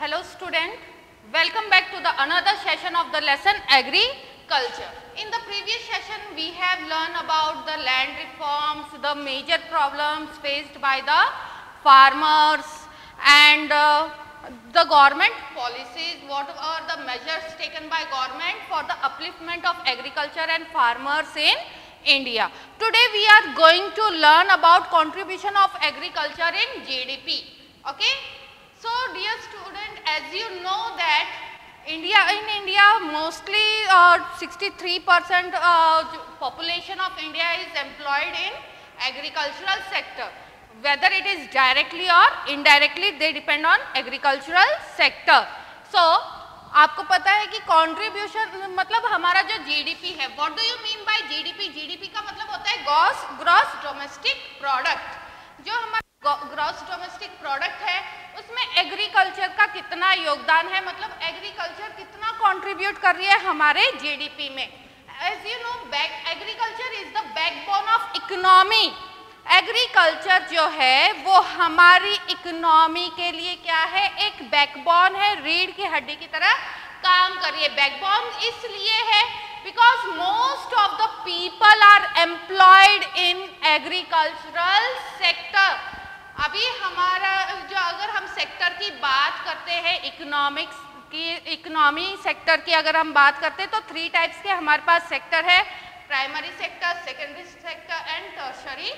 Hello student, welcome back to the another session of the lesson agriculture. In the previous session we have learned about the land reforms, the major problems faced by the farmers and the government policies, what are the measures taken by government for the upliftment of agriculture and farmers in India. Today we are going to learn about contribution of agriculture in GDP. Okay. So dear student, as you know that in India mostly 63% population of India is employed in agricultural sector. Whether it is directly or indirectly, they depend on agricultural sector. So आपको पता है कि contribution मतलब हमारा जो GDP है, what do you mean by GDP? GDP का मतलब होता है ग्रॉस डोमेस्टिक प्रोडक्ट। जो हमारा ग्रॉस डोमेस्टिक प्रोडक्ट है उसमें एग्रीकल्चर का कितना योगदान है, मतलब एग्रीकल्चर कितना कंट्रीब्यूट कर रही है हमारे जीडीपी में। As you know, agriculture is the backbone of economy. Agriculture जो है वो हमारी इकोनॉमी के लिए क्या है, एक बैकबोन है, रीढ़ की हड्डी की तरह काम कर रही है। बैकबोन इसलिए है because most of the people are employed in agricultural sector. अभी हमारा जो अगर हम सेक्टर की बात करते हैं, इकोनॉमिक्स की, इकोनॉमी सेक्टर की अगर हम बात करते हैं तो 3 टाइप्स के हमारे पास सेक्टर है, primary sector, secondary sector and tertiary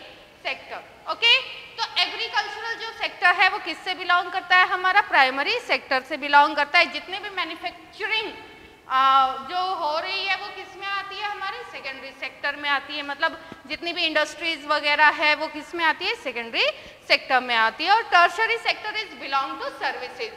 sector. Okay, तो एग्रीकल्चरल जो सेक्टर है वो किससे बिलोंग करता है? हमारा प्राइमरी सेक्टर से बिलोंग करता है। जितने भी मैन्युफैक्चरिंग जो हो रही है वो किस में आती है? हमारे सेकेंडरी सेक्टर में आती है। मतलब जितनी भी इंडस्ट्रीज वगैरह है वो किस में आती है? सेकेंडरी सेक्टर में आती है। और tertiary sector is belong to services,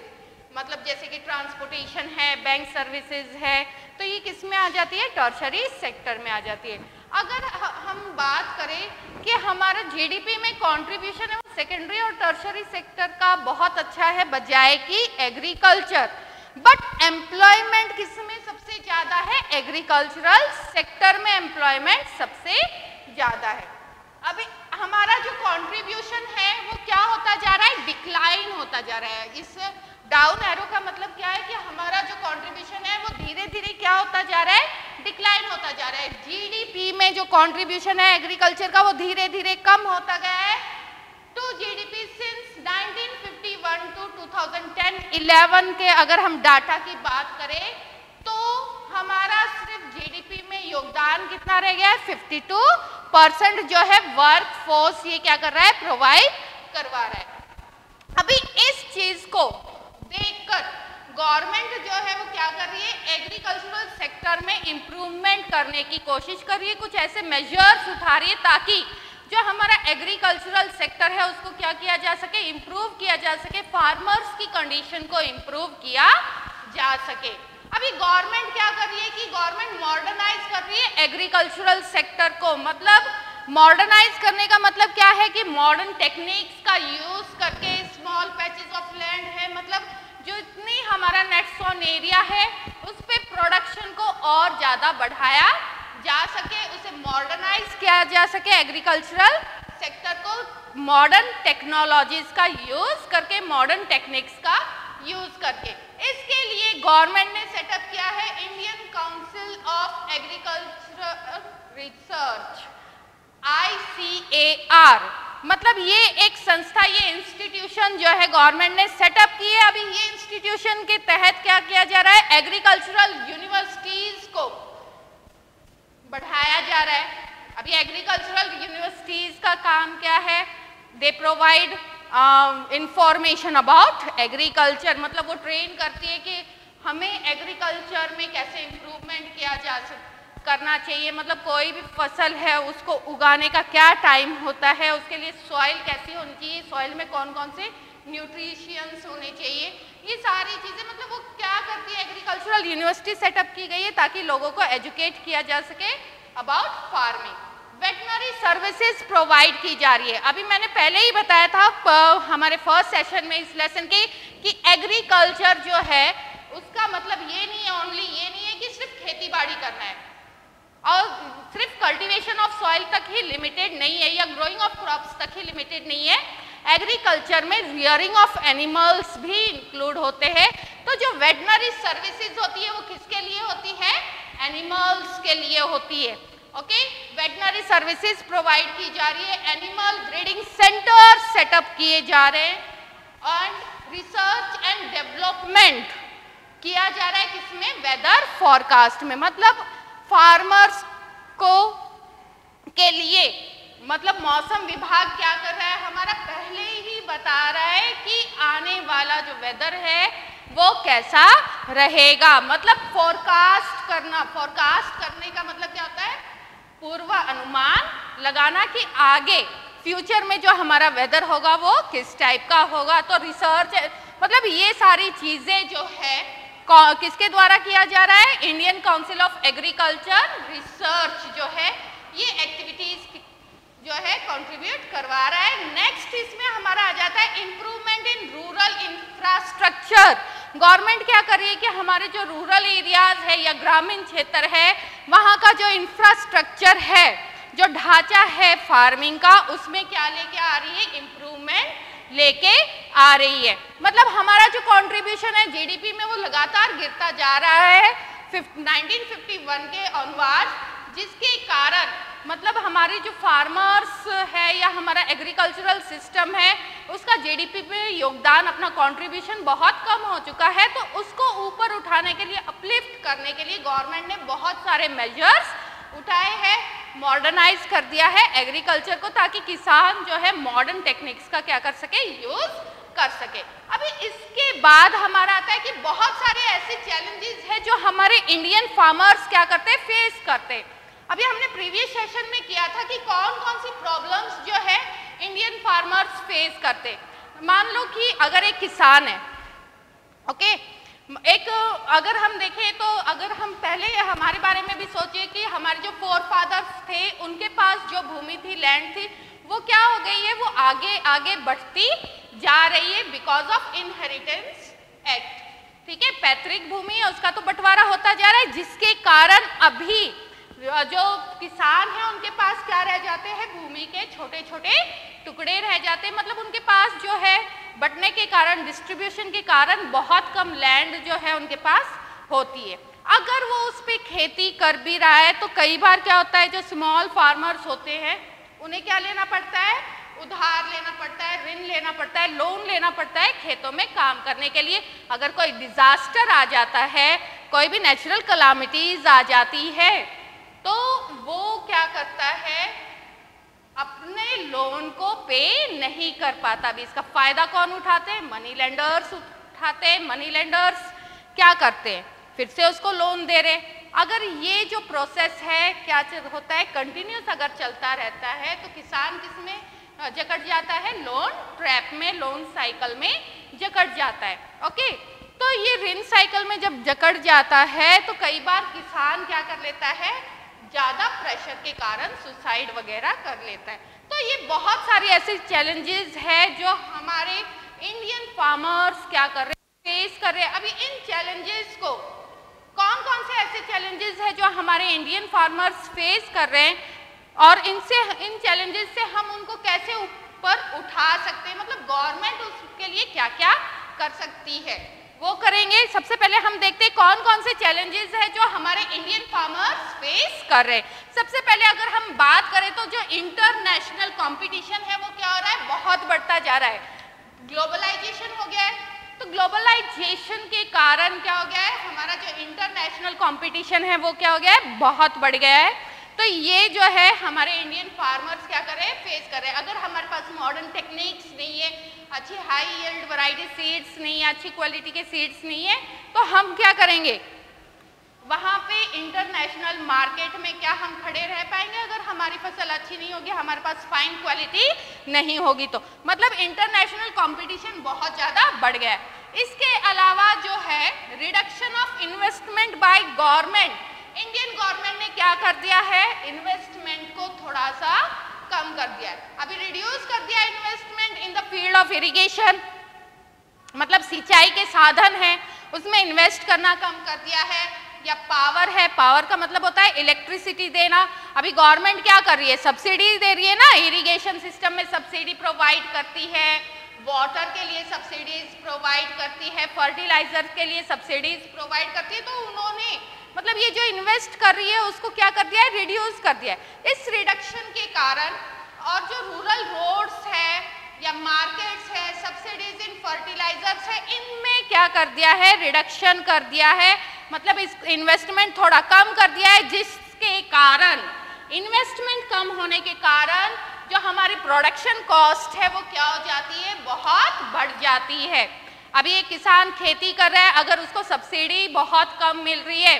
मतलब जैसे कि ट्रांसपोर्टेशन है, बैंक सर्विसेज है, तो ये किस में आ जाती है? टर्शरी सेक्टर में आ जाती है। अगर हम बात करें कि हमारा जीडीपी में कंट्रीब्यूशन है वो सेकेंडरी और टर्शरी सेक्टर का बहुत अच्छा है बजाय कि एग्रीकल्चर, बट एम्प्लॉयमेंट किसमें सबसे ज्यादा है? एग्रीकल्चरल सेक्टर में एम्प्लॉयमेंट सबसे ज्यादा है। अभी हमारा जो कंट्रीब्यूशन है वो क्या होता जा रहा है? डिक्लाइन होता जा रहा है। इस डाउन एरो का मतलब क्या है कि हमारा जो कंट्रीब्यूशन है वो धीरे धीरे क्या होता जा रहा है? डिक्लाइन होता जा रहा है। जीडीपी में जो कंट्रीब्यूशन है एग्रीकल्चर का वो धीरे धीरे कम होता गया है टू जीडीपी सिंस 1951 टू 2010-11 के अगर हम डाटा की बात करें तो हमारा सिर्फ जीडीपी में योगदान कितना रह गया है? 52% जो है वर्क फोर्स ये क्या कर रहा है? प्रोवाइड करवा रहा है। अभी इस चीज को देखकर गवर्नमेंट जो है वो क्या कर रही है? एग्रीकल्चरल सेक्टर में इंप्रूवमेंट करने की कोशिश कर रही है, कुछ ऐसे मेजर्स उठा रही है ताकि जो हमारा एग्रीकल्चरल सेक्टर है उसको क्या किया जा सके? इंप्रूव किया जा सके, फार्मर्स की कंडीशन को इंप्रूव किया जा सके। अभी गवर्नमेंट क्या कर रही है कि गवर्नमेंट मॉडर्नाइज कर रही है एग्रीकल्चरल सेक्टर को। मतलब मॉडर्नाइज करने का मतलब क्या है कि मॉडर्न टेक्निक्स का यूज करके स्मॉल पैचेस ऑफ लैंड है, मतलब जो इतनी हमारा नेट्स ऑन एरिया है उस पे प्रोडक्शन को और ज्यादा बढ़ाया जा सके, उसे मॉडर्नाइज किया जा सके, एग्रीकल्चरल सेक्टर को मॉडर्न टेक्नोलॉजीज का यूज करके, मॉडर्न टेक्निक्स का यूज करके। इसके लिए गवर्नमेंट ने सेटअप किया है Indian council of agricultural research, ICAR। मतलब ये एक संस्था, ये इंस्टीट्यूशन जो है गवर्नमेंट ने सेटअप की है। अभी ये इंस्टीट्यूशन के तहत क्या किया जा रहा है? एग्रीकल्चरल यूनिवर्सिटीज को बढ़ाया जा रहा है। अभी एग्रीकल्चरल यूनिवर्सिटीज का काम क्या है? They provide information about agriculture, मतलब वो ट्रेन करती है कि हमें एग्रीकल्चर में कैसे इंप्रूवमेंट किया जा करना चाहिए, मतलब कोई भी फसल है उसको उगाने का क्या टाइम होता है, उसके लिए सॉइल कैसी होनी चाहिए, सॉइल में कौन कौन से न्यूट्रिशियंस होने चाहिए, ये सारी चीज़ें मतलब वो क्या करती है? एग्रीकल्चरल यूनिवर्सिटी सेटअप की गई है ताकि लोगों को एजुकेट किया जा सके about farming. Veterinary services provide की जा रही है। अभी मैंने पहले ही बताया था हमारे फर्स्ट सेशन में इस लेसन के कि एग्रीकल्चर जो है उसका मतलब ये नहीं है, ओनली ये नहीं है कि सिर्फ खेती बाड़ी करना है और सिर्फ कल्टीवेशन ऑफ सॉइल तक ही लिमिटेड नहीं है या ग्रोइंग ऑफ क्रॉप्स तक ही लिमिटेड नहीं है। एग्रीकल्चर में रियरिंग ऑफ एनिमल्स भी इंक्लूड होते हैं। तो जो वेटनरी सर्विसेज होती है वो किसके लिए होती है? एनिमल्स के लिए होती है। ओके, वेटनरी सर्विसेज प्रोवाइड की जा रही है, एनिमल ब्रीडिंग सेंटर सेटअप किए जा रहे हैं एंड रिसर्च एंड डेवलपमेंट किया जा रहा है किसमें? वेदर फोरकास्ट में। मतलब फार्मर्स को के लिए मतलब मौसम विभाग क्या कर रहा है? हमारा पहले ही बता रहा है कि आने वाला जो वेदर है वो कैसा रहेगा। मतलब फोरकास्ट करना, फोरकास्ट करने का मतलब क्या होता है? पूर्व अनुमान लगाना कि आगे फ्यूचर में जो हमारा वेदर होगा वो किस टाइप का होगा। तो रिसर्च मतलब ये सारी चीजें जो है किसके द्वारा किया जा रहा है? Indian council of agriculture research जो है ये एक्टिविटीज जो है कंट्रीब्यूट करवा रहा है। नेक्स्ट इसमें हमारा आ जाता है improvement in rural infrastructure. Government क्या कर रही है कि हमारे जो रूरल एरियाज है या ग्रामीण क्षेत्र है वहाँ का जो इंफ्रास्ट्रक्चर है, जो ढांचा है फार्मिंग का, उसमें क्या लेके आ रही है? इम्प्रूवमेंट लेके आ रही है। मतलब हमारा जो कंट्रीब्यूशन है जीडीपी में वो लगातार गिरता जा रहा है 1951 के ऑनवर्ड, जिसके कारण मतलब हमारी जो फार्मर्स है या हमारा एग्रीकल्चरल सिस्टम है उसका जीडीपी में योगदान, अपना कंट्रीब्यूशन बहुत कम हो चुका है। तो उसको ऊपर उठाने के लिए, अपलिफ्ट करने के लिए गवर्नमेंट ने बहुत सारे मेजर्स उठाए हैं, मॉडर्नाइज कर दिया है एग्रीकल्चर को, ताकि किसान जो है मॉडर्न टेक्निक्स का क्या कर सके? यूज कर सके। अभी इसके बाद हमारा आता है कि बहुत सारे ऐसे चैलेंजेस हैं जो हमारे इंडियन फार्मर्स क्या करते हैं? फेस करते हैं। अभी हमने प्रीवियस सेशन में किया था कि कौन कौन सी प्रॉब्लम्स जो है इंडियन फार्मर्स फेस करते। मान लो कि अगर एक किसान है, ओके, एक अगर हम देखें तो अगर हम पहले हमारे बारे में भी सोचिए कि हमारे जो फोर फादर्स थे उनके पास जो भूमि थी, लैंड थी, वो क्या हो गई है? वो आगे आगे बढ़ती जा रही है बिकॉज ऑफ इनहेरिटेंस एक्ट। ठीक है, पैतृक भूमि है उसका तो बंटवारा होता जा रहा है, जिसके कारण अभी जो किसान है उनके पास क्या रह जाते हैं? भूमि के छोटे छोटे टुकड़े रह जाते हैं। मतलब उनके पास जो है बंटने के कारण, डिस्ट्रीब्यूशन के कारण बहुत कम लैंड जो है उनके पास होती है। अगर वो उस पर खेती कर भी रहा है तो कई बार क्या होता है, जो स्मॉल फार्मर्स होते हैं उन्हें क्या लेना पड़ता है? उधार लेना पड़ता है, ऋण लेना पड़ता है, लोन लेना पड़ता है खेतों में काम करने के लिए। अगर कोई डिजास्टर आ जाता है, कोई भी नेचुरल कलामिटीज आ जाती है, तो वो क्या करता है? अपने लोन को पे नहीं कर पाता। भी इसका फायदा कौन उठाते हैं? मनी लेंडर्स उठाते हैं। मनी लेंडर्स क्या करते हैं? फिर से उसको लोन दे रहे। अगर ये जो प्रोसेस है क्या होता है? कंटिन्यूस अगर चलता रहता है तो किसान किसमें जकड़ जाता है? लोन ट्रैप में, लोन साइकिल में जकड़ जाता है। ओके, तो ये ऋण साइकिल में जब जकड़ जाता है तो कई बार किसान क्या कर लेता है? ज्यादा प्रेशर के कारण सुसाइड वगैरह कर लेता है। तो ये बहुत सारी ऐसे चैलेंजेस है जो हमारे इंडियन फार्मर्स क्या कर रहे हैं? फेस कर रहे हैं। अभी इन चैलेंजेस को कौन कौन से ऐसे चैलेंजेस है जो हमारे इंडियन फार्मर्स फेस कर रहे हैं और इन चैलेंजेस से हम उनको कैसे ऊपर उठा सकते हैं? मतलब गवर्नमेंट उसके लिए क्या क्या कर सकती है वो करेंगे। सबसे पहले हम देखते हैं कौन कौन से चैलेंजेस है जो हमारे इंडियन फार्मर्स फेस कर रहे हैं। सबसे पहले अगर हम बात करें तो जो इंटरनेशनल कंपटीशन है वो क्या हो रहा है? बहुत बढ़ता जा रहा है। ग्लोबलाइजेशन हो गया है, तो ग्लोबलाइजेशन के कारण क्या हो गया है? हमारा जो इंटरनेशनल कंपटीशन है वो क्या हो गया है? बहुत बढ़ गया है। तो ये जो है हमारे इंडियन फार्मर्स क्या कर रहे हैं? फेस कर रहे हैं। अगर हमारे पास मॉडर्न टेक्निक्स नहीं है, अच्छी हाई यील्ड वैरायटी सीड्स नहीं है, अच्छी क्वालिटी के सीड्स नहीं है, तो हम क्या करेंगे? वहाँ पे इंटरनेशनल मार्केट में क्या हम खड़े रह पाएंगे? अगर हमारी फसल अच्छी नहीं होगी, हमारे पास फाइन क्वालिटी नहीं होगी तो मतलब इंटरनेशनल कंपटीशन बहुत ज़्यादा बढ़ गया है। इसके अलावा जो है reduction of investment by government, Indian government ने क्या कर दिया है? इन्वेस्टमेंट को थोड़ा सा कम कर दिया है। अभी रिड्यूस कर दिया investment in the field of irrigation, मतलब सिंचाई के साधन है उसमें इन्वेस्ट करना कम कर दिया है। या पावर है, पावर का मतलब होता है इलेक्ट्रिसिटी देना। अभी गवर्नमेंट क्या कर रही है, सब्सिडी दे रही है ना, इरिगेशन सिस्टम में सब्सिडी प्रोवाइड करती है, वाटर के लिए सब्सिडीज प्रोवाइड करती है, फर्टिलाइजर के लिए सब्सिडीज प्रोवाइड करती है। तो उन्होंने मतलब ये जो इन्वेस्ट कर रही है उसको क्या कर दिया है, रिड्यूस कर दिया है। इस रिडक्शन के कारण और जो रूरल रोड्स है या मार्केट्स है, सब्सिडीज इन फर्टिलाइजर्स है, इनमें क्या कर दिया है, रिडक्शन कर दिया है, मतलब इस इन्वेस्टमेंट थोड़ा कम कर दिया है, जिसके कारण इन्वेस्टमेंट कम होने के कारण जो हमारी प्रोडक्शन कॉस्ट है वो क्या हो जाती है, बहुत बढ़ जाती है। अभी एक किसान खेती कर रहा है, अगर उसको सब्सिडी बहुत कम मिल रही है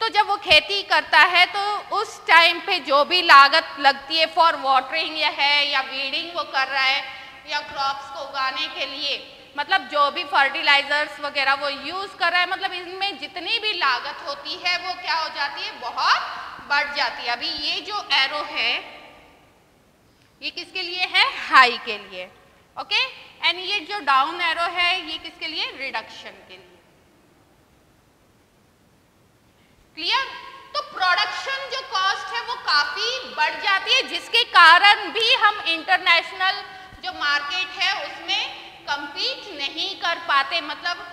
तो जब वो खेती करता है तो उस टाइम पे जो भी लागत लगती है फॉर वाटरिंग या वीडिंग वो कर रहा है या क्रॉप्स को उगाने के लिए, मतलब जो भी फर्टिलाइजर्स वगैरह वो यूज़ कर रहा है, मतलब इनमें जितनी भी लागत होती है वो क्या हो जाती है, बहुत बढ़ जाती है। अभी ये जो एरो है ये किसके लिए है, हाई के लिए, ओके, एंड ये जो डाउन एरो है ये किसके लिए, रिडक्शन के लिए। क्लियर? तो प्रोडक्शन जो कॉस्ट है वो काफी बढ़ जाती है, जिसके कारण भी हम इंटरनेशनल जो मार्केट है उसमें compete नहीं कर पाते। मतलब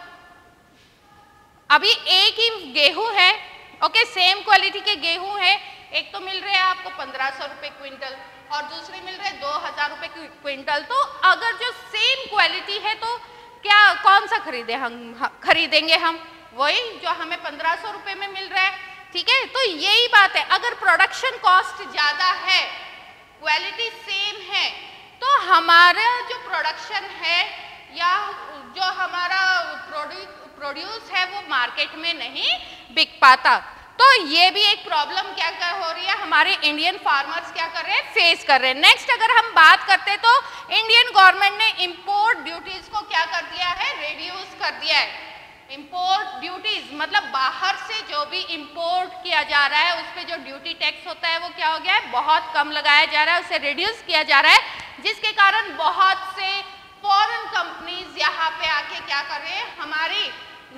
अभी एक ही गेहूं है, ओके, सेम क्वालिटी के गेहूं है, एक तो मिल रहे हैं आपको 1500 रुपए क्विंटल और दूसरे मिल रहे हैं 2000 रुपए क्विंटल। तो अगर जो सेम क्वालिटी है तो क्या कौन सा खरीदेंगे हम, वही जो हमें 1500 रुपए में मिल रहा है, ठीक है। तो यही बात है, अगर प्रोडक्शन कॉस्ट ज्यादा है, क्वालिटी सेम है, तो हमारा जो प्रोडक्शन है या जो हमारा प्रोड्यूस है वो मार्केट में नहीं बिक पाता। तो ये भी एक प्रॉब्लम क्या हो रही है, हमारे इंडियन फार्मर्स क्या कर रहे हैं, फेस कर रहे हैं। नेक्स्ट अगर हम बात करते हैं तो इंडियन गवर्नमेंट ने इंपोर्ट ड्यूटीज को क्या कर दिया है, रिड्यूस कर दिया है। इंपोर्ट ड्यूटीज मतलब बाहर से जो भी इंपोर्ट किया जा रहा है उस पर जो ड्यूटी टैक्स होता है वो क्या हो गया है, बहुत कम लगाया जा रहा है, उसे रिड्यूस किया जा रहा है, जिसके कारण बहुत से फॉरेन कंपनीज यहाँ पे आके क्या कर रहे हैं, हमारी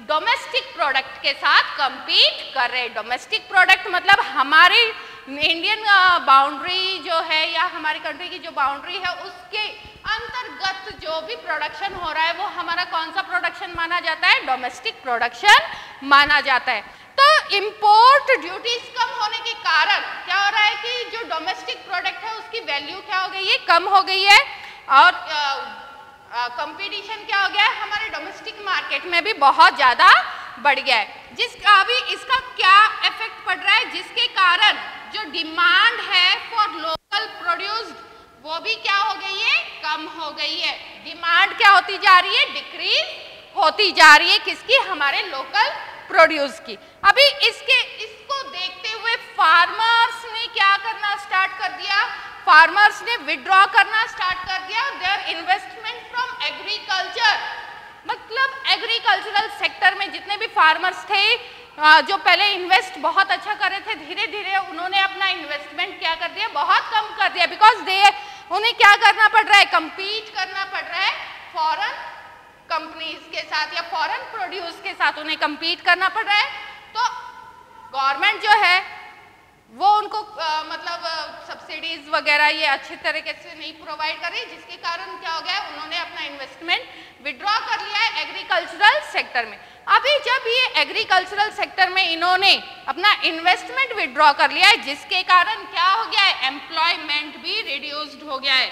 डोमेस्टिक प्रोडक्ट के साथ compete कर रहे हैं। डोमेस्टिक प्रोडक्ट मतलब हमारी इंडियन बाउंड्री जो है या हमारी कंट्री की जो बाउंड्री है उसके अंतर्गत जो भी प्रोडक्शन हो रहा है वो हमारा कौन सा प्रोडक्शन माना जाता है, डोमेस्टिक प्रोडक्शन माना जाता है। तो इंपोर्ट ड्यूटीज कम होने के कारण क्या हो रहा है कि जो डोमेस्टिक प्रोडक्ट है उसकी वैल्यू क्या हो गई है, कम हो गई है, और कंपटीशन क्या हो गया है, हमारे डोमेस्टिक मार्केट में भी बहुत ज़्यादा बढ़ गया है। अभी इसका क्या इफेक्ट पड़ रहा है, जिसके कारण जो डिमांड है फॉर लोकल प्रोड्यूस्ड वो भी क्या हो गई है, कम हो गई है। डिमांड क्या होती जा रही है, डिक्रीज होती जा रही है, किसकी, हमारे लोकल प्रोड्यूस की। अभी इसको देखते हुए फार्मर्स ने क्या करना स्टार्ट कर दिया, फार्मर्स ने विड्रॉ करना स्टार्ट कर दिया देयर इन्वेस्टमेंट फ्रॉम एग्रीकल्चर। मतलब एग्रीकल्चरल सेक्टर में जितने भी फार्मर्स थे जो पहले इन्वेस्ट बहुत अच्छा कर रहे थे, धीरे धीरे उन्होंने अपना इन्वेस्टमेंट क्या कर दिया, बहुत कम कर दिया, बिकॉज उन्हें क्या करना पड़ रहा है, compete करना पड़ रहा है फॉरेन कंपनीज के साथ या फॉरेन प्रोड्यूस के साथ उन्हें compete करना पड़ रहा है। तो गवर्नमेंट जो है वो उनको मतलब सब्सिडीज वगैरह ये अच्छे तरीके से नहीं प्रोवाइड कर रही, जिसके कारण क्या हो गया, उन्होंने अपना इन्वेस्टमेंट विड्रॉ कर लिया है एग्रीकल्चरल सेक्टर में। अभी जब ये एग्रीकल्चरल सेक्टर में इन्होंने अपना इन्वेस्टमेंट विड्रॉ कर लिया है, जिसके कारण क्या हो गया है, एम्प्लॉयमेंट भी रिड्यूस्ड हो गया है।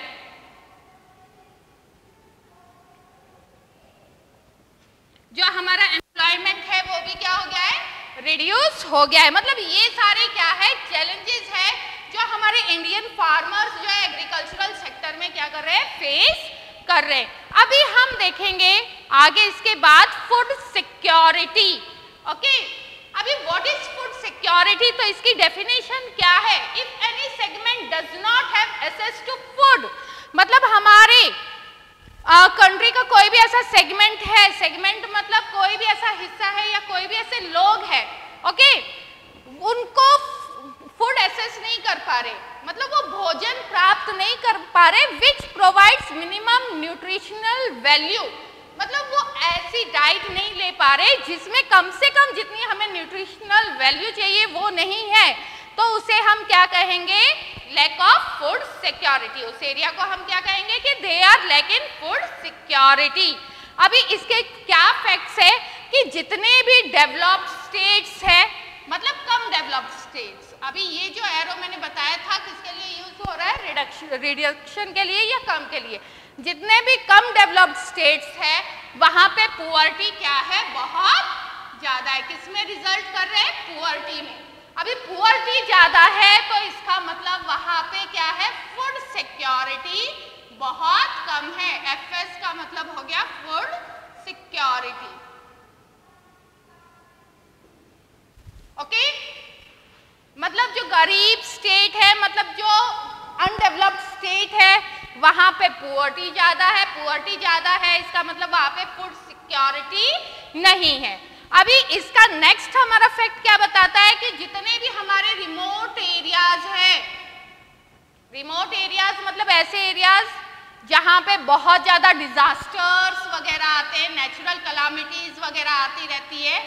जो हमारा एम्प्लॉयमेंट है वो भी क्या हो गया है, रिड्यूस हो गया है। मतलब ये सारे क्या है, चैलेंजेस है जो हमारे इंडियन फार्मर्स जो है एग्रीकल्चरल सेक्टर में क्या कर रहे हैं, फेस कर रहे हैं। अभी हम देखेंगे आगे इसके बाद फूड सिक्योरिटी, ओके। अभी व्हाट इज फूड सिक्योरिटी, तो इसकी डेफिनेशन क्या है, if any segment does not have access to food, मतलब हमारे कंट्री का कोई भी ऐसा सेगमेंट है, सेगमेंट मतलब कोई भी ऐसा हिस्सा है या कोई भी ऐसे लोग हैं, ओके, उनको फूड एक्सेस नहीं कर पा रहे, मतलब वो भोजन प्राप्त नहीं कर पा रहे, which provides minimum nutritional value, मतलब वो ऐसी डाइट नहीं ले पा रहे, जिसमें कम से कम जितनी हमें न्यूट्रिशनल वैल्यू चाहिए वो नहीं है, तो उसे हम क्या कहेंगे? Lack of food security. उस एरिया को हम क्या कहेंगे कि they are lack in food security. अभी इसके क्या फैक्ट्स है कि जितने भी डेवलप्ड स्टेट्स है, मतलब कम डेवलप्ड स्टेट्स, अभी ये जो एरो मैंने बताया था किसके लिए यूज हो रहा है? रिडक्शन के लिए या कम के लिए? जितने भी कम डेवलप्ड स्टेट्स है वहां पे पुअर्टी क्या है? बहुत ज्यादा है। किसमें रिजल्ट कर रहे हैं? पुअर्टी में। अभी पुअर्टी ज्यादा है तो इसका मतलब वहां पे क्या है? फूड सिक्योरिटी बहुत कम है। एफएस का मतलब हो गया फूड सिक्योरिटी। ओके, मतलब जो गरीब स्टेट है, मतलब जो अनडेवलप्ड स्टेट है, वहां पे पुअर्टी ज्यादा है। पुअर्टी ज्यादा है इसका मतलब वहां पे फूड सिक्योरिटी नहीं है। अभी इसका नेक्स्ट हमारा फैक्ट क्या बताता है कि जितने भी हमारे रिमोट एरियाज हैं, रिमोट एरियाज मतलब ऐसे एरियाज जहां पे बहुत ज्यादा डिजास्टर्स वगैरह आते हैं, नेचुरल कैलामिटीज वगैरह आती रहती है,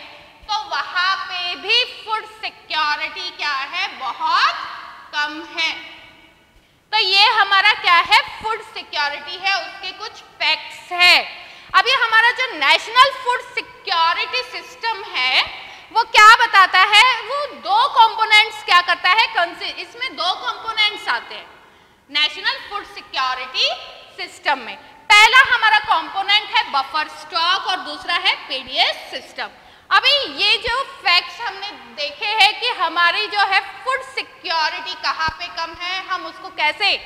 तो वहां पे भी फूड सिक्योरिटी क्या है? बहुत कम है। तो ये हमारा क्या है? फूड सिक्योरिटी है। उसके कुछ फैक्ट्स है। अभी हमारा जो नेशनल फूड सिक्योरिटी सिस्टम है वो क्या बताता है? वो दो कंपोनेंट्स क्या करता है? इसमें दो कंपोनेंट्स आते हैं नेशनल फूड सिक्योरिटी सिस्टम में। पहला हमारा कंपोनेंट है बफर स्टॉक और दूसरा है पीडीएस सिस्टम। अभी ये जो फैक्ट्स हमने देखे हैं कि हमारी जो है फूड सिक्योरिटी कहाँ पे कम है, हम उसको कैसे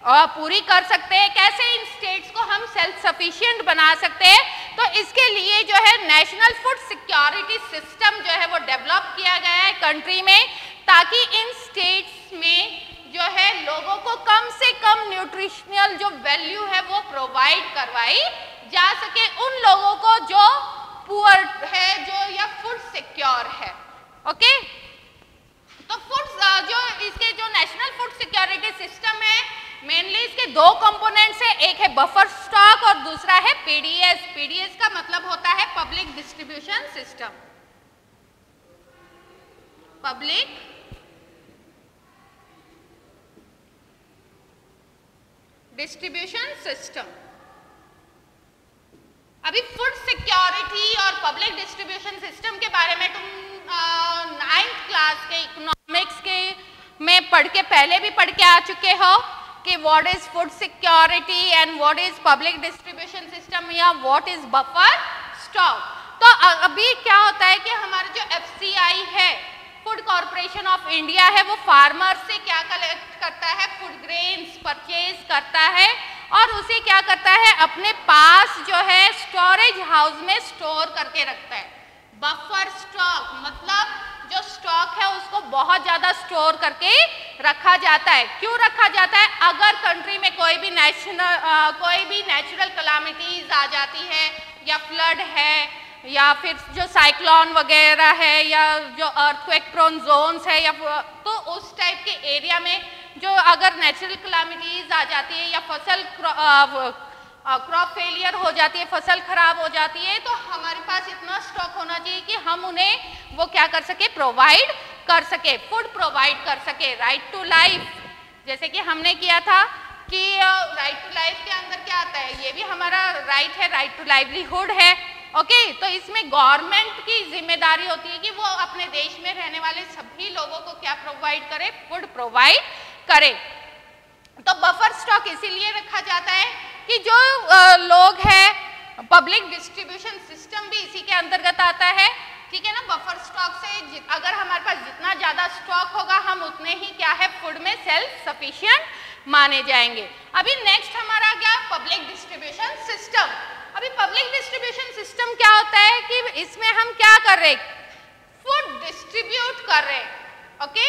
पूरी कर सकते हैं, कैसे इन स्टेट्स को हम सेल्फ सफिशिएंट बना सकते हैं, तो इसके लिए जो है नेशनल फूड सिक्योरिटी सिस्टम जो है वो डेवलप किया गया है कंट्री में, ताकि इन स्टेट्स में जो है लोगों को कम से कम न्यूट्रिशनल जो वैल्यू है वो प्रोवाइड करवाई जा सके उन लोगों को जो पुअर है, जो या फूड सिक्योर है। ओके, तो फूड जो इसके जो नेशनल फूड सिक्योरिटी सिस्टम है, मेनली इसके दो कंपोनेंट्स है, एक है बफर स्टॉक और दूसरा है पीडीएस। पीडीएस का मतलब होता है public distribution system. Public distribution system. अभी फूड सिक्योरिटी और पब्लिक डिस्ट्रीब्यूशन सिस्टम के बारे में तुम 9th क्लास के इकोनॉमिक्स के में पहले भी पढ़ के आ चुके हो कि what is food security and what is public distribution system या व्हाट इज बफर स्टॉक। तो अभी क्या होता है कि हमारा जो एफसीआई है, फूड कॉर्पोरेशन ऑफ इंडिया है, वो फार्मर से क्या कलेक्ट करता है? फूड ग्रेन्स परचेज करता है और उसे क्या करता है? अपने पास जो है स्टोरेज हाउस में स्टोर करके रखता है। बफर स्टॉक मतलब जो स्टॉक है उसको बहुत ज्यादा स्टोर करके रखा जाता है। क्यों रखा जाता है? अगर कंट्री में कोई भी नेचुरल कैलामिटीज आ जाती है या फ्लड है या फिर जो साइक्लोन वगैरह है या जो अर्थक्वेक प्रोन जोन्स है या तो उस टाइप के एरिया में जो अगर नेचुरल कैलामिटीज आ जाती है या फसल क्रॉप फेलियर हो जाती है, फसल खराब हो जाती है, तो हमारे पास इतना स्टॉक होना चाहिए कि हम उन्हें वो क्या कर सके? प्रोवाइड कर सके, फूड प्रोवाइड कर सके। राइट टू लाइफ, जैसे कि हमने किया था कि राइट टू लाइफ के अंदर क्या आता है? ये भी हमारा राइट है, राइट टू लाइवलीहुड है। ओके, तो इसमें गवर्नमेंट की जिम्मेदारी होती है कि वो अपने देश में रहने वाले सभी लोगों को क्या प्रोवाइड करे? फूड प्रोवाइड करे। तो बफर स्टॉक इसीलिए रखा जाता है कि जो लोग हैं, पब्लिक डिस्ट्रीब्यूशन सिस्टम भी इसी के अंतर्गत आता है, ठीक है ना। बफर स्टॉक से अगर हमारे पास जितना ज्यादा स्टॉक होगा हम उतने ही क्या है फूड में सेल्फ सफिशिएंट माने जाएंगे। अभी नेक्स्ट हमारा क्या? Public distribution system. अभी पब्लिक डिस्ट्रीब्यूशन सिस्टम क्या होता है कि इसमें हम क्या कर रहे? फूड डिस्ट्रीब्यूट कर रहे हैं। ओके,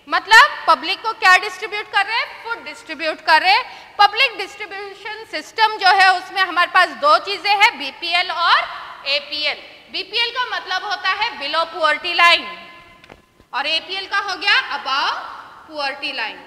मतलब पब्लिक को क्या डिस्ट्रीब्यूट कर रहे हैं? फूड डिस्ट्रीब्यूट कर रहे हैं। पब्लिक डिस्ट्रीब्यूशन सिस्टम जो है उसमें हमारे पास दो चीजें हैं, बीपीएल और एपीएल। बीपीएल का मतलब होता है बिलो पुअर्टी लाइन और एपीएल का हो गया above poverty line.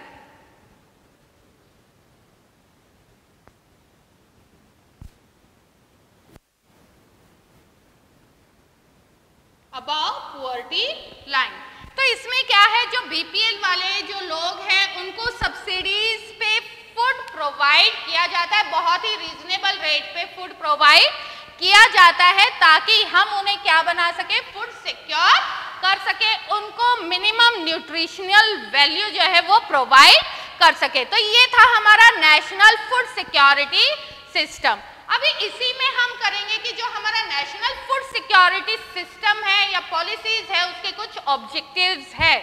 Above poverty line. तो इसमें क्या है, जो बीपीएल वाले जो लोग हैं उनको सब्सिडीज पे फूड प्रोवाइड किया जाता है, बहुत ही रीजनेबल रेट पे फूड प्रोवाइड किया जाता है ताकि हम उन्हें क्या बना सके, फूड सिक्योर कर सके, उनको मिनिमम न्यूट्रिशनल वैल्यू जो है वो प्रोवाइड कर सके। तो ये था हमारा नेशनल फूड सिक्योरिटी सिस्टम। अभी इसी में हम करेंगे कि जो हमारा नेशनल फूड सिक्योरिटी सिस्टम है या पॉलिसीज है उसके कुछ ऑब्जेक्टिव्स है।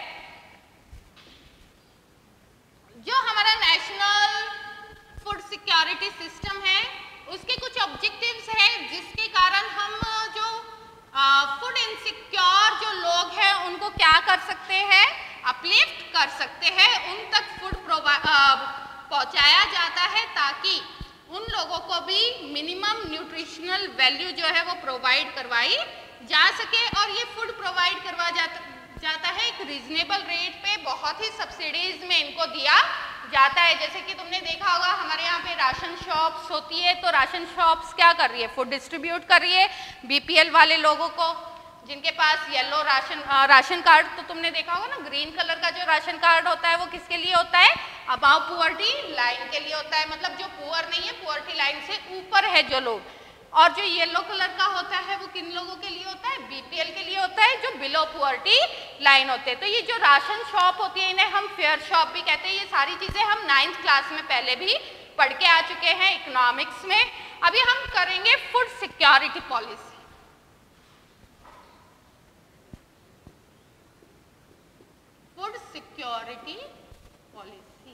जो हमारा नेशनल फूड सिक्योरिटी सिस्टम है उसके कुछ ऑब्जेक्टिव्स हैं जिसके कारण हम जो फूड इनसिक्योर जो लोग हैं उनको क्या कर सकते हैं, अपलिफ्ट कर सकते हैं, उन तक फूड पहुंचाया जाता है ताकि उन लोगों को भी मिनिमम न्यूट्रिशनल वैल्यू जो है वो प्रोवाइड करवाई जा सके। और ये फूड प्रोवाइड करवा जाता है एक रीजनेबल रेट पे, बहुत ही सब्सिडीज में इनको दिया जाता है। जैसे कि तुमने देखा होगा हमारे यहाँ पे राशन शॉप्स होती है, तो राशन शॉप्स क्या कर रही है, फूड डिस्ट्रीब्यूट कर रही है बीपीएल वाले लोगों को जिनके पास येलो राशन कार्ड, तो तुमने देखा होगा ना ग्रीन कलर का जो राशन कार्ड होता है वो किसके लिए होता है, अबव पुअर्टी लाइन के लिए होता है, मतलब जो पुअर नहीं है, पुअर्टी लाइन से ऊपर है जो लोग। और जो येलो कलर का होता है वो किन लोगों के लिए होता है, बीपीएल के लिए होता है, जो बिलो पुअर्टी लाइन होते हैं। तो ये जो राशन शॉप होती है इन्हें हम फेयर शॉप भी कहते हैं। ये सारी चीजें हम 9th क्लास में पहले भी पढ़ के आ चुके हैं इकोनॉमिक्स में। अभी हम करेंगे food security policy. Food security policy,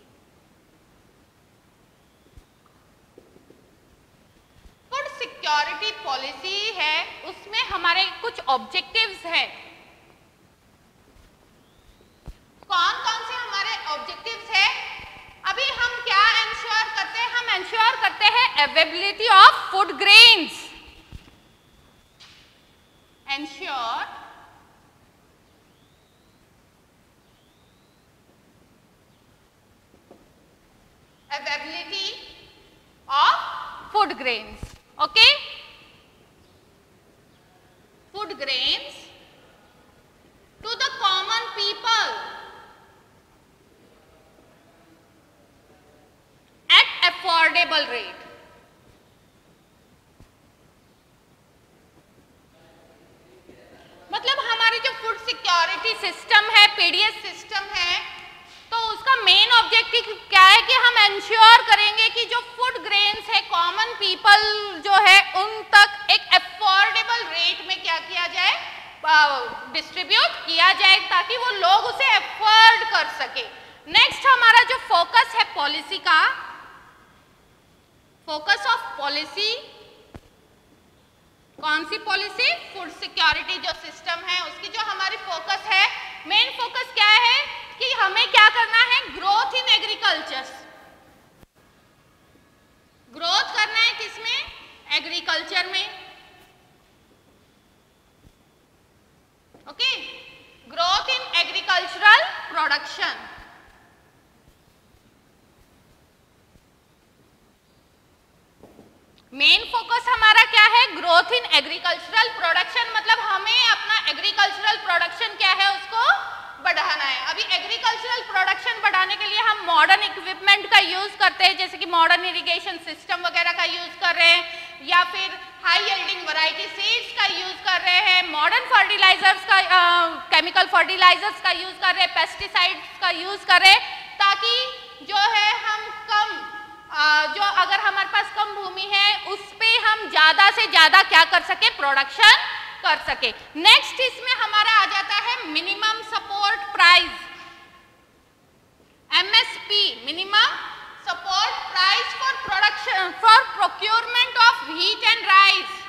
food security policy है, उसमें हमारे कुछ ऑब्जेक्टिव्स हैं। कौन कौन से हमारे ऑब्जेक्टिव्स है, अभी हम क्या एंश्योर करते हैं, हम एंश्योर करते हैं availability of food grains, ensure availability of food grains, okay, food grains to the common people at affordable rate। मतलब हमारी जो फूड सिक्योरिटी सिस्टम है, पीडीएस सिस्टम है, तो उसका मेन ऑब्जेक्टिव क्या है कि हम एंश्योर करेंगे कि जो फूड ग्रेन्स है कॉमन पीपल जो है उन तक एक अफोर्डेबल रेट में क्या किया जाए, डिस्ट्रीब्यूट किया जाए ताकि वो लोग उसे अफोर्ड कर सके। नेक्स्ट हमारा जो फोकस है पॉलिसी का, फोकस ऑफ पॉलिसी, कौन सी पॉलिसी, फूड सिक्योरिटी जो सिस्टम है उसकी जो हमारी फोकस है, मेन फोकस क्या है कि हमें क्या करना है, ग्रोथ इन एग्रीकल्चर, ग्रोथ करना है किसमें, एग्रीकल्चर में, okay, growth in agricultural production. Main focus हमारा क्या है, ग्रोथ इन एग्रीकल्चरल प्रोडक्शन, मतलब हमें अपना एग्रीकल्चरल प्रोडक्शन क्या है उसको बढ़ाना है। अभी एग्रीकल्चरल प्रोडक्शन बढ़ाने के लिए हम मॉडर्न इक्विपमेंट का यूज करते हैं, जैसे कि मॉडर्न इरिगेशन सिस्टम वगैरह का यूज कर रहे हैं, या फिर हाई यील्डिंग वैरायटी सीड्स का यूज कर रहे हैं, मॉडर्न फर्टिलाइजर्स का, केमिकल फर्टिलाइजर्स का यूज कर रहे हैं, पेस्टिसाइड्स का यूज कर रहे हैं, ताकि जो है हम कम जो अगर हमारे पास कम भूमि है उस पे हम ज्यादा से ज्यादा क्या कर सके, प्रोडक्शन कर सके। नेक्स्ट इसमें हमारा आ जाता है minimum support price, MSP, minimum support price for production, for procurement of wheat and rice.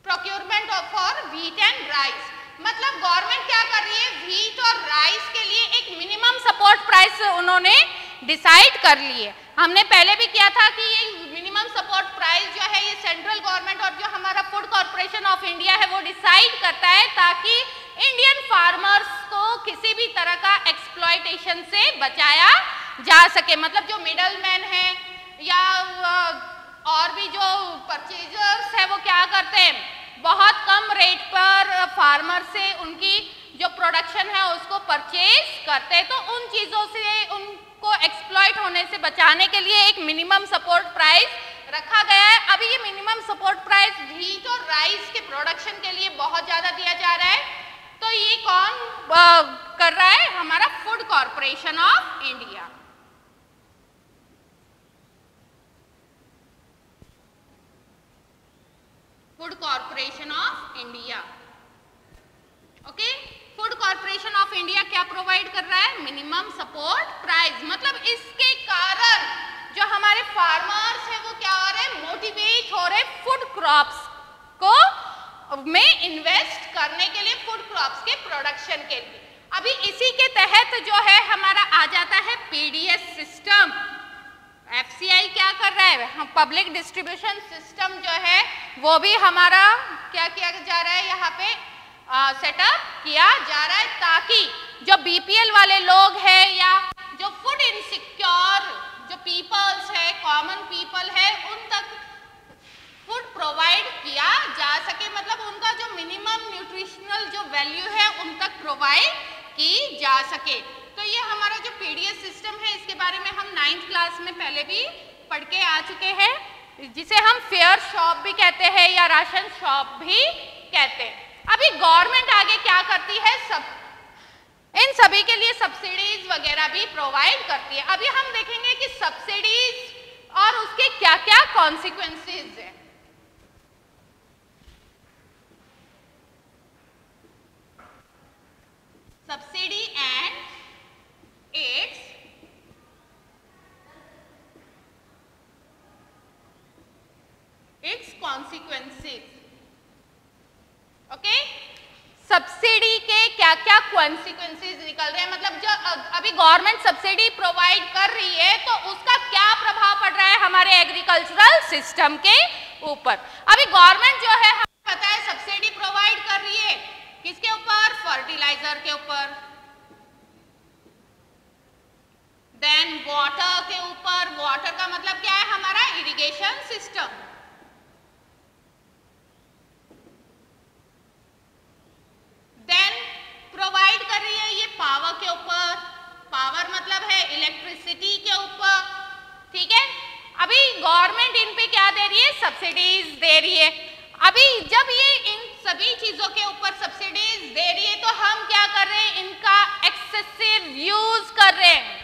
Procurement of for wheat and rice, मतलब गवर्नमेंट क्या कर रही है, व्हीट और राइस के लिए एक मिनिमम सपोर्ट प्राइस उन्होंने डिसाइड कर ली है। हमने पहले भी किया था कि ये मिनिमम सपोर्ट प्राइस जो है ये सेंट्रल गवर्नमेंट और जो हमारा फूड कॉर्पोरेशन ऑफ इंडिया है वो डिसाइड करता है, ताकि इंडियन फार्मर्स को किसी भी तरह का एक्सप्लॉयटेशन से बचाया जा सके। मतलब जो मिडल मैन है या और भी जो परचेजर्स है वो क्या करते हैं, बहुत कम रेट पर फार्मर से उनकी जो प्रोडक्शन है उसको परचेज करते हैं। तो उन चीज़ों से उनको एक्सप्लॉइट होने से बचाने के लिए एक मिनिमम सपोर्ट प्राइस रखा गया है। अभी ये मिनिमम सपोर्ट प्राइस व्हीट और राइस के प्रोडक्शन के लिए बहुत ज़्यादा दिया जा रहा है। तो ये कौन कर रहा है, हमारा food corporation of India. Food corporation of India, okay. Food corporation of India क्या प्रोवाइड कर रहा है, मिनिमम सपोर्ट प्राइस। मतलब इसके कारण जो हमारे फार्मर्स हैं वो क्या हो रहे हैं, मोटिवेट हो रहे फूड क्रॉप्स को में इन्वेस्ट करने के लिए, फूड क्रॉप्स के प्रोडक्शन के लिए। अभी इसी के तहत जो है हमारा आ जाता है पीडीएस सिस्टम। एफसीआई क्या कर रहा है, पब्लिक डिस्ट्रीब्यूशन सिस्टम जो है वो भी हमारा क्या किया जा रहा है, यहाँ पे सेटअप किया जा रहा है, ताकि जो बीपीएल वाले लोग हैं या जो फूड इनसिक्योर जो पीपल्स है, कॉमन पीपल है, उन तक फूड प्रोवाइड किया जा सके। मतलब उनका जो मिनिमम न्यूट्रिशनल जो वैल्यू है उन तक प्रोवाइड की जा सके। तो ये हमारा जो पीडीएस सिस्टम है इसके बारे में हम 9th क्लास में पहले भी पढ़ के आ चुके हैं, जिसे हम फेयर शॉप भी कहते हैं या राशन शॉप भी कहते हैं। अभी गवर्नमेंट आगे क्या करती है, इन सभी के लिए सब्सिडीज वगैरह भी प्रोवाइड करती है। अभी हम देखेंगे कि सब्सिडीज और उसके क्या क्या कॉन्सिक्वेंसेस है। Subsidy and its consequences, okay. Subsidy के क्या क्या कॉन्सिक्वेंसेस निकल रहे हैं, मतलब जो अभी गवर्नमेंट सब्सिडी प्रोवाइड कर रही है तो उसका क्या प्रभाव पड़ रहा है हमारे एग्रीकल्चरल सिस्टम के ऊपर। अभी गवर्नमेंट जो है हमें पता है सब्सिडी प्रोवाइड कर रही है किसके ऊपर, फर्टिलाइजर के ऊपर, देन वाटर के ऊपर। वाटर का मतलब क्या है, हमारा इरिगेशन सिस्टम। देन प्रोवाइड कर रही है ये पावर के ऊपर, पावर मतलब है इलेक्ट्रिसिटी के ऊपर, ठीक है। अभी गवर्नमेंट इन पे क्या दे रही है, सब्सिडीज दे रही है। अभी जब ये इन सभी चीजों के ऊपर सब्सिडीज दे रही है तो हम क्या कर रहे हैं, इनका एक्सेसिव यूज कर रहे हैं।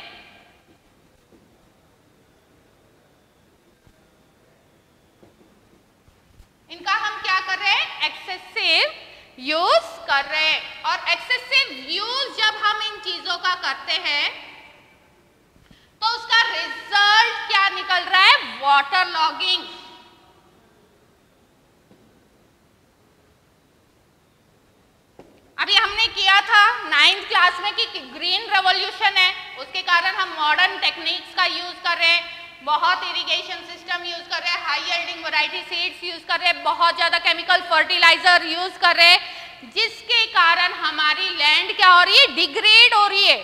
इनका हम क्या कर रहे हैं, एक्सेसिव यूज कर रहे हैं। और एक्सेसिव यूज जब हम इन चीजों का करते हैं तो उसका रिजल्ट क्या निकल रहा है, वाटर लॉगिंग। अभी हमने किया था 9th क्लास में कि ग्रीन रेवोल्यूशन है, उसके कारण हम मॉडर्न टेक्निक्स का यूज कर रहे हैं, बहुत इरिगेशन सिस्टम यूज कर रहे हैं, high yielding variety seeds use कर रहे हैं, बहुत ज्यादा केमिकल फर्टिलाइजर यूज कर रहे हैं, जिसके कारण हमारी लैंड क्या हो रही है, डिग्रेड हो रही है।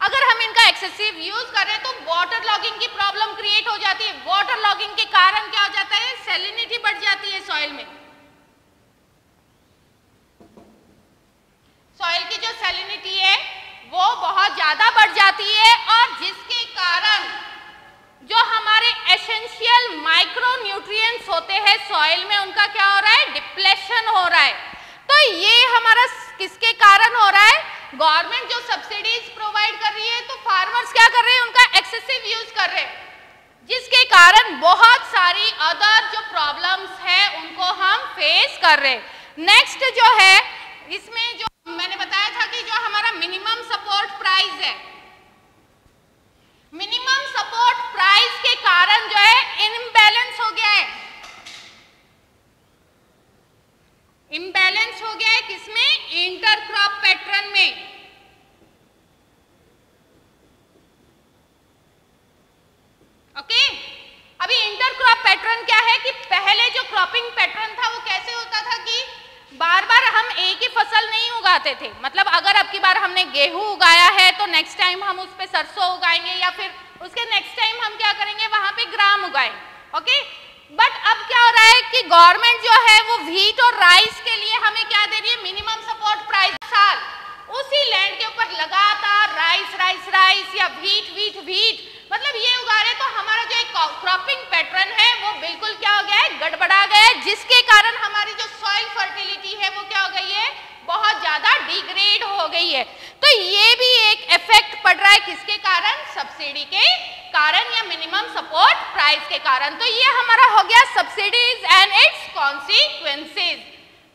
अगर हम इनका एक्सेसिव यूज कर रहे हैं तो वाटर लॉगिंग की प्रॉब्लम क्रिएट हो जाती है। वाटर लॉगिंग के कारण क्या हो जाता है, सैलिनिटी बढ़ जाती है सॉइल में। सॉइल की जो सैलिनिटी है वो बहुत ज्यादा बढ़ जाती है और जिसके कारण जो हमारे एसेंशियल माइक्रो न्यूट्रिएंट्स होते हैं सॉइल में उनका क्या हो रहा है, डिप्लेशन हो रहा है। तो ये हमारा किसके कारण हो रहा है, गवर्नमेंट जो सब्सिडीज प्रोवाइड कर रही है तो फार्मर्स क्या कर रहे हैं, उनका एक्सेसिव यूज कर रहे हैं, जिसके कारण बहुत सारी अदर जो प्रॉब्लम्स है उनको हम फेस कर रहे हैं। नेक्स्ट जो है इसमें जो मैंने बताया था कि जो हमारा मिनिमम सपोर्ट प्राइस है, मिनिमम सपोर्ट प्राइस के कारण जो है इम्बैलेंस हो गया है, इम्बैलेंस हो गया है किसमें, इंटरक्रॉप पैटर्न में। ओके, अभी इंटरक्रॉप पैटर्न क्या है कि पहले जो क्रॉपिंग पैटर्न था वो कैसे होता था कि बार बार हम एक ही फसल नहीं उगाते थे, मतलब अगर अब की बार हमने गेहूं उगाया है तो नेक्स्ट टाइम हम उस पे सरसों उगाएंगे या फिर उसके नेक्स्ट टाइम हम क्या करेंगे वहां पे ग्राम उगाएंगे, ओके। बट अब क्या हो रहा है कि गवर्नमेंट जो है वो व्हीट और राइस के लिए हमें क्या दे रही है, मिनिमम सपोर्ट प्राइस साल, उसी लैंड के ऊपर लगातार राइस राइस राइस या व्हीट व्हीट व्हीट, मतलब ये उगा रहे, तो हमारा जो एक क्रॉपिंग पैटर्न है वो बिल्कुल क्या हो गया है, गड़बड़ा गया है, जिसके कारण हमारी जो सॉइल फर्टिलिटी है वो क्या हो गई है, बहुत ज्यादा डिग्रेड हो गई है। तो ये भी एक इफेक्ट पड़ रहा है किसके कारण, सब्सिडी के कारण या मिनिमम सपोर्ट प्राइस के कारण। तो ये हमारा हो गया सब्सिडीज एंड इट्स कॉन्सिक्वेंसेज।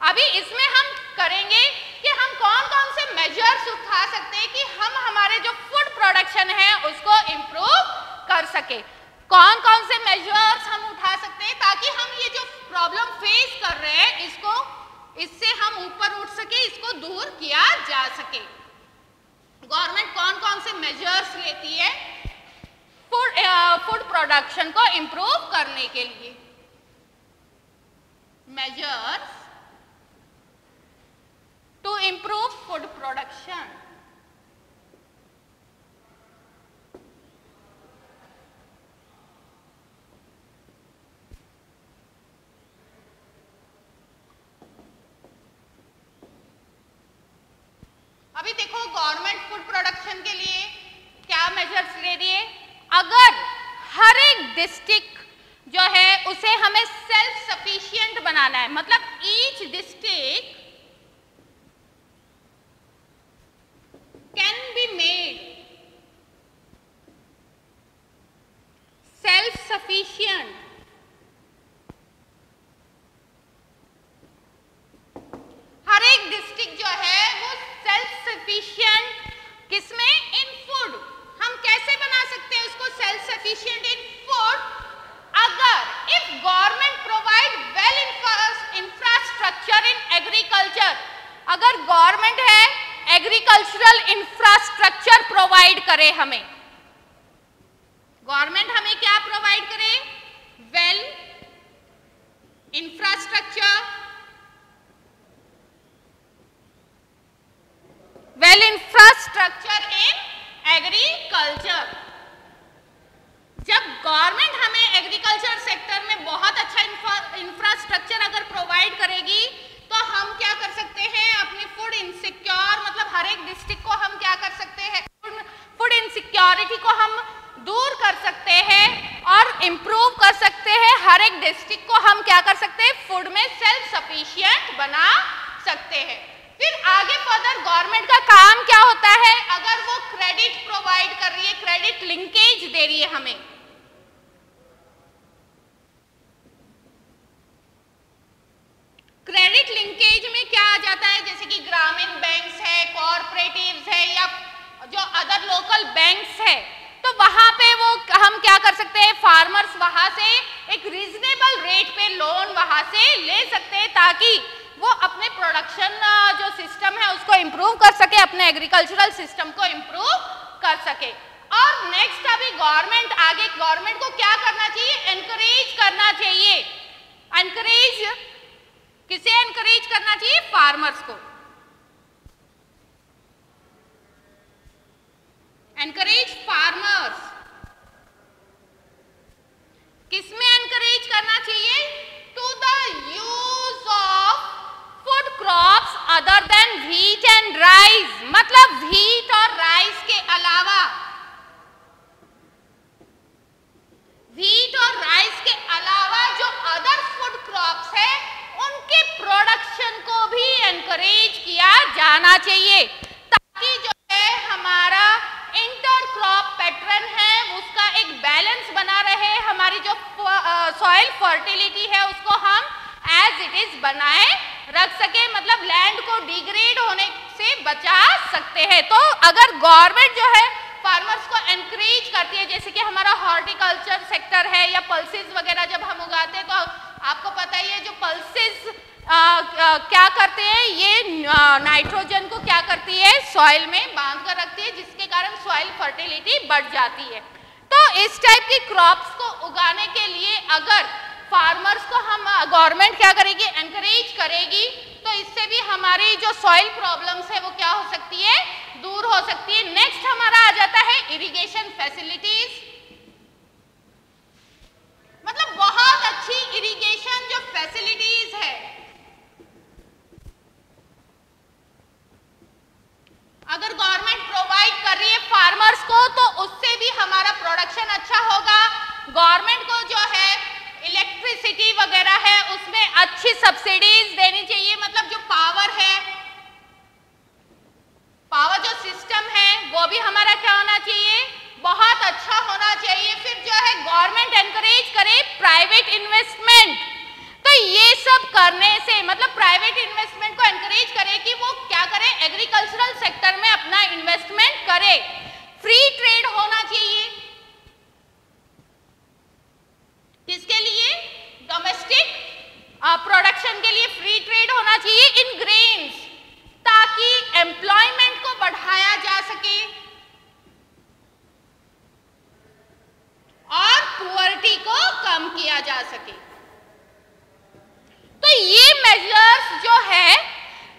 अभी इसमें हम करेंगे कि हम कौन कौन से मेजर्स उठा सकते हैं कि हम हमारे जो फूड प्रोडक्शन है उसको इम्प्रूव कर सके। कौन कौन से मेजर्स हम उठा सकते हैं ताकि हम ये जो प्रॉब्लम फेस कर रहे हैं इससे हम ऊपर उठ सके, इसको दूर किया जा सके। गवर्नमेंट कौन कौन से मेजर्स लेती है फूड प्रोडक्शन को इम्प्रूव करने के लिए। Measures to improve food production। अभी देखो गवर्नमेंट फूड प्रोडक्शन के लिए क्या मेजर्स ले रही है, अगर हर एक डिस्ट्रिक्ट जो है उसे हमें सेल्फ सफिशिएंट बनाना है, मतलब each district can be made self sufficient। हर एक डिस्ट्रिक्ट जो है वो सेल्फ सफिशिएंट किसमें, इन फूड। हम कैसे बना सकते हैं उसको सेल्फ सफिशिएंट इन फूड, अगर if government provide well infrastructure in agriculture, अगर गवर्नमेंट है एग्रीकल्चरल इंफ्रास्ट्रक्चर प्रोवाइड करे, हमें गवर्नमेंट हमें क्या प्रोवाइड करे, well infrastructure, well infrastructure in agriculture. जब गवर्नमेंट हमें एग्रीकल्चर सेक्टर में बहुत अच्छा इंफ्रास्ट्रक्चर अगर प्रोवाइड करेगी तो हम क्या कर सकते हैं, अपनी फूड इनसिक्योर, मतलब हर एक डिस्ट्रिक्ट को हम क्या कर सकते हैं, फूड इनसिक्योरिटी को हम दूर कर सकते हैं और इम्प्रूव कर सकते हैं। हर एक डिस्ट्रिक्ट को हम क्या कर सकते हैं, फूड में सेल्फ सफिशिएंट बना सकते हैं। फिर आगे फर्दर गवर्नमेंट का काम क्या होता है, अगर वो क्रेडिट प्रोवाइड कर रही है, क्रेडिट लिंकेज दे रही है हमें, क्रेडिट लिंकेज में क्या आ जाता है, जैसे कि ग्रामीण बैंक्स है, कॉर्पोरेटिव्स है या जो अदर लोकल बैंक्स है, तो वहां पे वो हम क्या कर सकते हैं, फार्मर्स वहां से एक रीजनेबल रेट पे लोन वहां से ले सकते हैं ताकि वो अपने प्रोडक्शन जो सिस्टम है उसको इम्प्रूव कर सके, अपने एग्रीकल्चरल सिस्टम को इम्प्रूव कर सके। और नेक्स्ट अभी गवर्नमेंट आगे, गवर्नमेंट को क्या करना चाहिए, एनकरेज करना चाहिए। एनकरेज किसे एनकरेज करना चाहिए, फार्मर्स को। एनकरेज फार्मर्स, किसमें एनकरेज करना चाहिए, to the use of food crops other than wheat and rice, मतलब व्हीट और राइस के अलावा, व्हीट और राइस के अलावा जो अदर फूड क्रॉप्स है उनके प्रोडक्शन को भी एनकरेज किया जाना चाहिए ताकि जो है हमारा इंटर क्रॉप पैटर्न है उसका एक बैलेंस बना रहे, हमारी जो सॉइल फर्टिलिटी है उसको हम एज इट इज बनाए रख सके, मतलब लैंड को डिग्रेड होने से बचा सकते हैं। तो अगर गवर्नमेंट जो है फार्मर्स को एनकरेज करती है, जैसे कि हमारा हॉर्टिकल्चर सेक्टर है या पल्सेस वगैरह जब हम उगाते हैं, तो आपको पता ही है जो पल्सेस क्या करते हैं, ये नाइट्रोजन को क्या करती है, सॉइल में बांध कर रखती है, जिसके कारण सॉइल फर्टिलिटी बढ़ जाती है। तो इस टाइप की क्रॉप्स को उगाने के लिए अगर फार्मर्स को हम गवर्नमेंट क्या करेगी, एनकरेज करेगी, तो इससे भी हमारी जो सॉइल प्रॉब्लम्स है वो क्या हो सकती है, दूर हो सकती है। नेक्स्ट हमारा आ जाता है इरिगेशन फैसिलिटीज, मतलब बहुत अच्छी इरिगेशन जो फैसिलिटीज है, अगर गवर्नमेंट प्रोवाइड कर रही है फार्मर्स को तो उससे भी हमारा प्रोडक्शन अच्छा होगा। गवर्नमेंट को जो है इलेक्ट्रिसिटी वगैरह है उसमें अच्छी सब्सिडीज देनी चाहिए, मतलब जो पावर है, पावर जो सिस्टम है वो भी हमारा क्या होना चाहिए, बहुत अच्छा होना चाहिए। फिर जो है गवर्नमेंट एनकरेज करे प्राइवेट इन्वेस्टमेंट, तो ये सब करने से मतलब प्राइवेट इन्वेस्टमेंट को एनकरेज करे कि वो क्या करे, एग्रीकल्चरल सेक्टर में अपना इन्वेस्टमेंट करे। फ्री ट्रेड होना चाहिए, किसके लिए, डोमेस्टिक प्रोडक्शन के लिए फ्री ट्रेड होना चाहिए इन ग्रेन्स, ताकि एम्प्लॉयमेंट को बढ़ाया जा सके और पुअर्टी को कम किया जा सके। तो ये मेजर्स जो है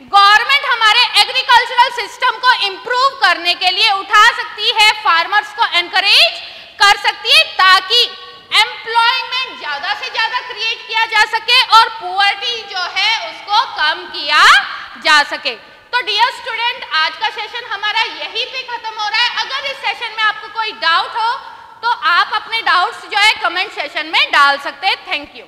गवर्नमेंट हमारे एग्रीकल्चरल सिस्टम को इंप्रूव करने के लिए उठा सकती है, फार्मर्स को एनकरेज कर सकती है ताकि एम्प्लॉयमेंट ज्यादा से ज्यादा क्रिएट किया जा सके और पुअर्टी जो है उसको कम किया जा सके। तो डियर स्टूडेंट, आज का सेशन हमारा यहीं पे खत्म हो रहा है। अगर इस सेशन में आपको कोई डाउट हो तो आप अपने डाउट्स जो है कमेंट सेशन में डाल सकते हैं। Thank you.